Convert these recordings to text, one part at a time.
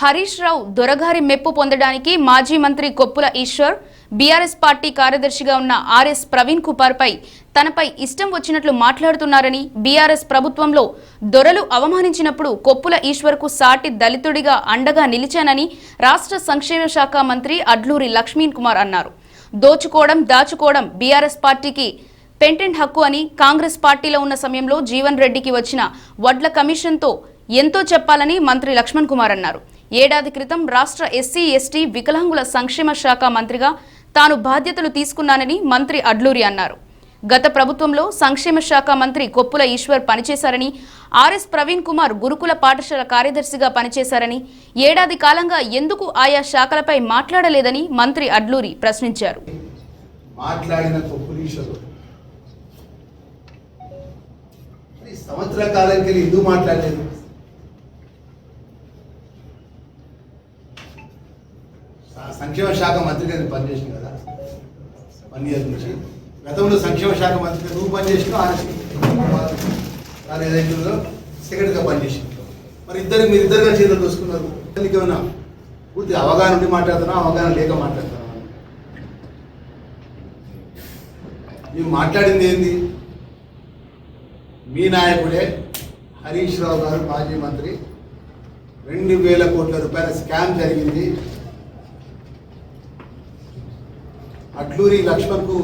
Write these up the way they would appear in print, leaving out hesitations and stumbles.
హరీష్ రావు దొరగారి మెప్పు పొందడానికి మాజీ మంత్రి కొప్పుల ఈశ్వర్ బీఆర్ఎస్ పార్టీ కార్యదర్శిగా ఉన్న ఆర్ఎస్ ప్రవీణ్ కుమార్ పై తనపై ఇష్టం వచ్చినట్లు మాట్లాడుతున్నారని బీఆర్ఎస్ ప్రభుత్వంలో దొరలు అవమానించినప్పుడు కొప్పుల ఈశ్వర్కు సాటి దళితుడిగా అండగా నిలిచానని రాష్ట్ర సంక్షేమ శాఖ మంత్రి అడ్లూరి లక్ష్మణ్ కుమార్ అన్నారు. దోచుకోవడం దాచుకోవడం బీఆర్ఎస్ పార్టీకి పెంటెంట్ హక్కు అని కాంగ్రెస్ పార్టీలో ఉన్న సమయంలో జీవన్ రెడ్డికి వచ్చిన వడ్ల కమిషన్తో ఎంతో చెప్పాలని మంత్రి లక్ష్మణ్ కుమార్ అన్నారు. ఏడాది క్రితం రాష్ట్ర ఎస్సీ ఎస్టీ వికలాంగుల సంక్షేమ శాఖ మంత్రిగా తాను బాధ్యతలు తీసుకున్నానని మంత్రి అడ్లూరి అన్నారు. గత ప్రభుత్వంలో సంక్షేమ శాఖ మంత్రి కొప్పుల ఈశ్వర్ పనిచేశారని, ఆర్ఎస్ ప్రవీణ్ కుమార్ గురుకుల పాఠశాల కార్యదర్శిగా పనిచేశారని, ఏడాది కాలంగా ఎందుకు ఆయా శాఖలపై మాట్లాడలేదని మంత్రి అడ్లూరి ప్రశ్నించారు. సంవత్సర కాలానికి ఎందుకు మాట్లాడలేదు? సంక్షేమ శాఖ మంత్రిగా నేను పనిచేసిన కదా 1 year నుంచి. గతంలో సంక్షేమ శాఖ మంత్రిగా నువ్వు పనిచేసినావు, ఆయన ఏదైతుందో సెక్రటరీగా పనిచేసిన. మరి మీరిద్దరుగా చేతులు దోసుకున్నారు. ఏమైనా పూర్తి అవగాహన ఉండి మాట్లాడుతున్నా, అవగాహన లేక మాట్లాడుతున్నా? మేము మాట్లాడింది ఏంది? మీ నాయకుడే హరీష్ రావు గారు మాజీ మంత్రి 2,000 కోట్ల రూపాయల స్కామ్ జరిగింది. అడ్లూరి లక్ష్మణ్కు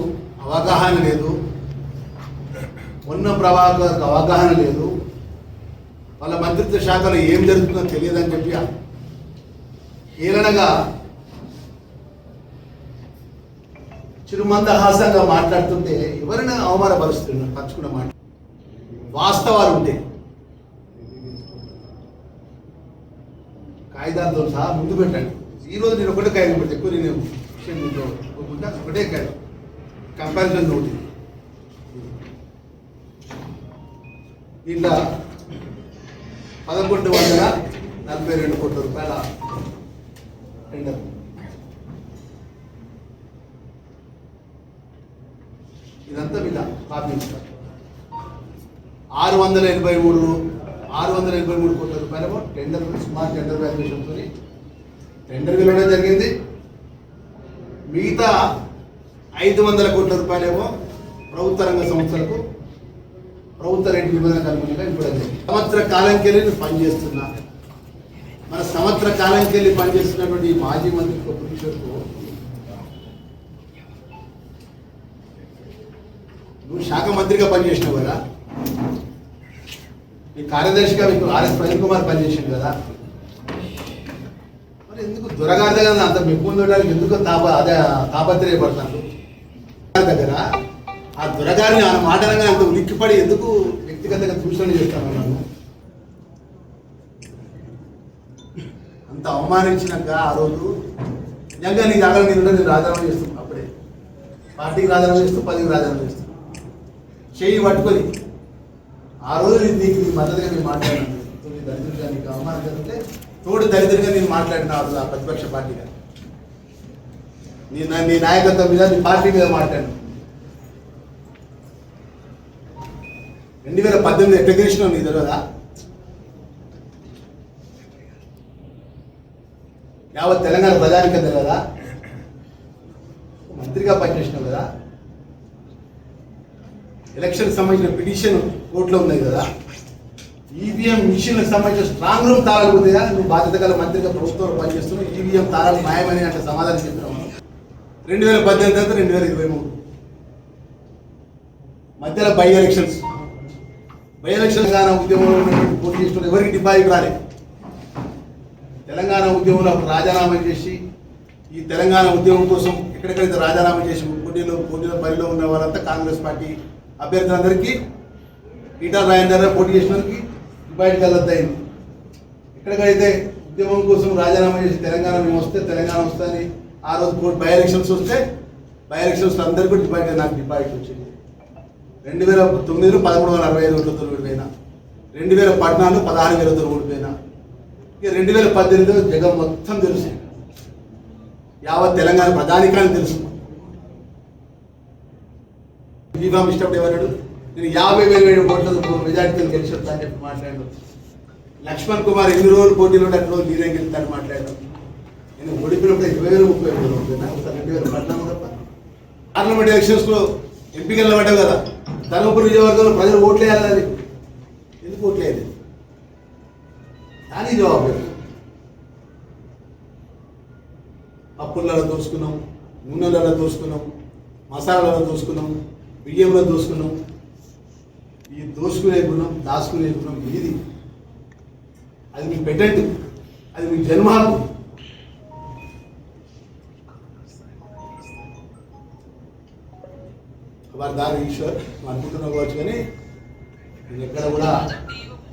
అవగాహన లేదు, ఉన్న ప్రభాకర్కు అవగాహన లేదు, వాళ్ళ మంత్రిత్వ శాఖలో ఏం జరుగుతుందో తెలియదని చెప్పి ఏలనగా చిరుమందహాసంగా మాట్లాడుతుంటే ఎవరైనా అవమానపరుస్తున్నారు. పంచుకున్న మాట వాస్తవాలు ఉంటే కాగితాలతో సహా ముందు పెట్టండి. ఈరోజు నేను ఒకటే కాగితం పెడితే ఎక్కువ నేను ఒకటే కాదు కంపారిజన్ నోట్. దీంట్లో 1,142 కోట్ల రూపాయల టెండర్. ఇదంతా మీద కాపీ ఇస్తారు. 683 కోట్ల రూపాయలు టెండర్, స్మార్ట్ టెండర్ వాల్యుయేషన్తో టెండర్ విలువడం జరిగింది. మిగతా 500 కోట్ల రూపాయలేమో ప్రభుత్వ రంగ సంస్థలకు ప్రభుత్వ రేటు నిబంధనలకు అనుగుణంగా ఇవ్వడం జరిగింది. సంవత్సర కాలంకి వెళ్ళి నేను పనిచేస్తున్నా. మన సంవత్సర కాలంకి వెళ్ళి పనిచేస్తున్నటువంటి మాజీ మంత్రి కొప్పుల ఈశ్వర్కు నువ్వు శాఖ మంత్రిగా పనిచేసినావు కదా, నీ కార్యదర్శిగా మీకు ఆర్ఎస్ ప్రవీణ్ కుమార్ పనిచేసింది కదా, మరి ఎందుకు దొరగారి కదా అంత మెప్పు ఉండడానికి ఎందుకు తాపత్రయపడతాను? దగ్గర ఆ దొరగారిని ఆ మాటలంగా అంత ఉలిక్కిపడి ఎందుకు వ్యక్తిగతంగా దూషణ చేస్తాను? నన్ను అంత అవమానించినాక ఆ రోజు నిజంగా నీ దగ్గర నేను రాజీనామా చేస్తున్నాను. అప్పుడే పార్టీకి రాజీనామా చేస్తూ 10కి రాజీనామా చేస్తాను. చెయ్యి పట్టుకొని ఆ రోజు నీకు నీ మద్దతుగా నేను మాట్లాడినాను. నీ దళితుడిగా నీకు అవమానం జరిగితే తోడు దళితుడిగా నేను మాట్లాడిన ఆ ప్రతిపక్ష పార్టీగా నీ నాయకత్వం మీద, నీ పార్టీ మీద మాట్లాడాను. 2018 ఎట్లా గెలిచినావు నీ తెలియదా? యావత్ తెలంగాణ ప్రజానికం తెలియదా? మంత్రిగా పనిచేసినావు కదా, ఎలక్షన్ సంబంధించిన పిటిషన్ కోర్టులో ఉన్నాయి కదా, ఈవీఎం మిషన్లకు సంబంధించిన స్ట్రాంగ్ రూమ్ తాళాలు పోతాయా? నువ్వు బాధ్యత గల మంత్రిగా ప్రభుత్వంలో పనిచేస్తున్నావు. ఈవీఎం తాళాలు మాయమని అంటే సమాధానం చెప్తున్నావు. 2018 తర్వాత 2023 మధ్యలో బై ఎలక్షన్స్ తెలంగాణ ఉద్యమంలో పోటీ చేస్తున్న ఎవరికి డిపాజిట్ రాలేదు. తెలంగాణ ఉద్యమంలో రాజీనామా చేసి ఈ తెలంగాణ ఉద్యమం కోసం ఎక్కడెక్కడైతే రాజీనామా చేసి పోటీలో బరిలో ఉన్న వాళ్ళంతా కాంగ్రెస్ పార్టీ అభ్యర్థులందరికీ ఈటల రాజేందర్ పోటీ చేసిన వారికి డిపాజిట్ కలద్దయింది. ఎక్కడికైతే ఉద్యమం కోసం రాజీనామా చేసి తెలంగాణ మేము వస్తే తెలంగాణ వస్తుందని ఆ రోజు బై ఎలక్షన్స్ వస్తే బై ఎలక్షన్స్ అందరికీ డిపాజిట్, నాకు డిపాజిట్ వచ్చింది. 2009 1,345 ఓట్లతో ఓడిపోయినా, 2014 16,000తో ఓడిపోయినా, ఇక 2018 జగం మొత్తం తెలుసు, యావత్ తెలంగాణ ప్రధానికాన్ని తెలుసు. బీఫామ్ ఇష్టపడి ఎవరాడు? నేను 50,000 ఓట్లతో మెజార్టీతో గెలిచి వస్తా అని చెప్పి మాట్లాడాను. లక్ష్మణ్ కుమార్ ఎన్ని రోజులు పోటీలో అన్ని రోజులు మీరేం గెలుస్తాను మాట్లాడడం. నేను ఓడిపోయినప్పుడు 20,000 30,000 2014 తప్ప పార్లమెంట్ ఎలక్షన్స్లో ఎంపీగా నిలబడ్డావు కదా, ధర్మపురి నియోజకవర్గంలో ప్రజలు ఓట్లు వేయాలి, ఎందుకు ఓట్లు వేయాలి? దాని జవాబు పప్పులలో దోసుకున్నాం, నూనెలలో దోసుకున్నాం, మసాలాలలో దోసుకున్నాం, బియ్యంలో దోసుకున్నాం. ఈ దోసుకునే గుణం, దాచుకునే గుణం ఇది. అది మీ పెటెంట్, అది మీ జన్మహక్కు. వారి దారి ఈశ్వర్ అనుకుంటున్నాం కావచ్చు, కానీ నేను ఎక్కడ కూడా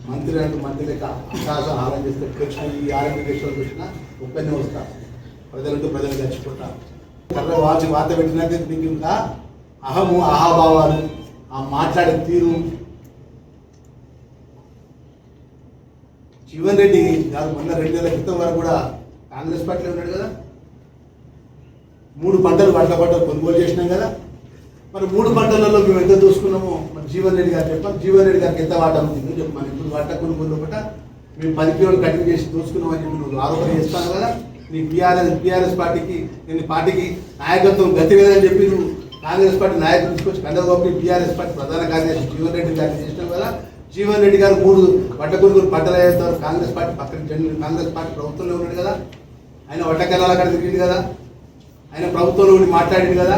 మంత్రి అంటే మంత్రి లెక్క అసాహసం ఆలోచన చేస్తే కృష్ణ ఈ ఆరోగ్య దేశంలోకి వచ్చినా ఒక్కనే వస్తా, ప్రజలంటూ ప్రజలు చచ్చిపోతా. కర్ర వాచి వాత పెట్టినాక నీకు ఇంకా అహము అహాభావాలు, ఆ మాట్లాడే తీరు. జీవన్ రెడ్డి గారు మొన్న 2 నెలల క్రితం వరకు కూడా కాంగ్రెస్ పార్టీలో ఉన్నాడు కదా, 3 పంటలు కొనుగోలు చేసినాం కదా. మరి 3 పంటలలో మేము ఎంత దూసుకున్నామో మరి జీవన్ రెడ్డి గారు చెప్పాలి. జీవన్ రెడ్డి గారికి ఎంత వాటా ఉంది చెప్పమని. ఇప్పుడు వాటా కొనుగోలు ఒకట మేము 10 కిలోలు కటింగ్ చేసి దోసుకున్నామని చెప్పి నువ్వు ఆరోపణ చేస్తాను కదా. నీ బీఆర్ఎస్ పార్టీకి, నేను పార్టీకి నాయకత్వం గతి లేదని చెప్పి నువ్వు కాంగ్రెస్ పార్టీ నాయకులు తీసుకొచ్చి కండగొప్పి బీఆర్ఎస్ పార్టీ ప్రధాన కార్యదర్శి జీవన్ రెడ్డి గారిని చేసినావు కదా. జీవన్ రెడ్డి గారు 3 వడ్డ కొనుగోలు పంటలు వేస్తారు. కాంగ్రెస్ పార్టీ పక్కన కాంగ్రెస్ పార్టీ ప్రభుత్వంలో ఉన్నాడు కదా, ఆయన వడ్డకెళ్ళాలి అక్కడ తిరిగింది కదా, ఆయన ప్రభుత్వంలో ఉండి మాట్లాడింది కదా.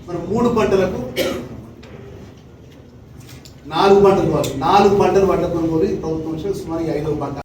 మరి 3 పంటలకు 4 పంటలు 4 పంటలు వడ్డ కొనుగోలు ప్రభుత్వం సుమారు 5వ పంట.